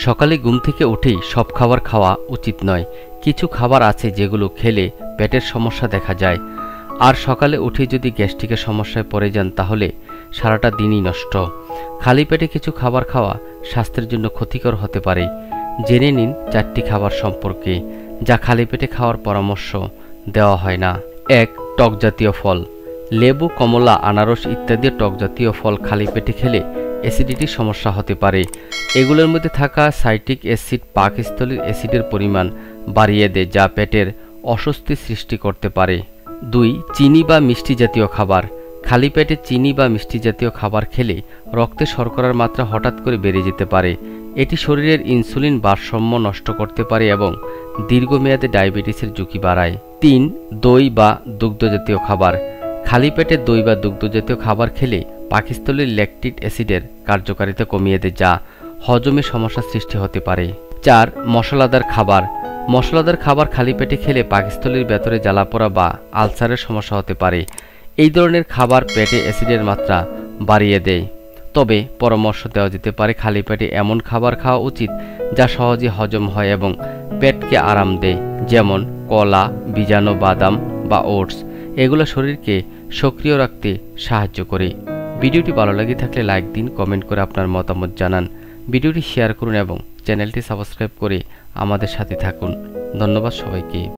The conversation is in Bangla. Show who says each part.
Speaker 1: সকালে ঘুম থেকে উঠেই সব খাবার খাওয়া উচিত নয়। কিছু খাবার আছে যেগুলো খেলে পেটের সমস্যা দেখা যায়, আর সকালে উঠে যদি গ্যাস্ট্রিকের সমস্যায় পড়ে যান তাহলে সারাটা দিনই নষ্ট। খালি পেটে কিছু খাবার খাওয়া স্বাস্থ্যের জন্য ক্ষতিকর হতে পারে। জেনে নিন 4টি খাবার সম্পর্কে যা খালি পেটে খাওয়ার পরামর্শ দেওয়া হয় না। 1. টক জাতীয় ফল। লেবু, কমলা, আনারস ইত্যাদি টক জাতীয় ফল খালি পেটে খেলে অ্যাসিডিটির সমস্যা হতে পারে। এগুলোর মধ্যে থাকা সাইট্রিক অ্যাসিড পাকস্থলীর অ্যাসিডের পরিমাণ বাড়িয়ে দেয়, যা পেটের অস্বস্তি সৃষ্টি করতে পারে। 2. চিনি বা মিষ্টি জাতীয় খাবার। খালি পেটে চিনি বা মিষ্টি জাতীয় খাবার খেলে রক্তে শর্করার মাত্রা হঠাৎ করে বেড়ে যেতে পারে। এটি শরীরের ইনসুলিন ভারসাম্য নষ্ট করতে পারে এবং দীর্ঘমেয়াদে ডায়াবেটিসের ঝুঁকি বাড়ায়। 3. দই বা দুগ্ধজাতীয় খাবার। খালি পেটে দই বা দুগ্ধজাতীয় খাবার খেলে পাকস্থলীর ল্যাকটিক অ্যাসিডের কার্যকারিতা কমিয়ে দেয়, যা হজমে সমস্যা সৃষ্টি হতে পারে। 4. মশলাদার খাবার। মশলাদার খাবার খালি পেটে খেলে পাকস্থলীর ভেতরে জ্বালাপোড়া বা আলসারের সমস্যা হতে পারে। এই ধরনের খাবার পেটে অ্যাসিডের মাত্রা বাড়িয়ে দেয়। তবে পরামর্শ দেওয়া যেতে পারে খালি পেটে এমন খাবার খাওয়া উচিত যা সহজে হজম হয় এবং পেটকে আরাম দেয়, যেমন কলা, ভিজানো বাদাম বা ওটস। এগুলো শরীরকে সক্রিয় রাখতে সাহায্য করে। ভিডিওটি ভালো লাগে থাকলে লাইক দিন, কমেন্ট করে আপনার মতামত জানান। ভিডিওটি শেয়ার করুন এবং চ্যানেলটি সাবস্ক্রাইব করে আমাদের সাথে থাকুন। ধন্যবাদ সবাইকে।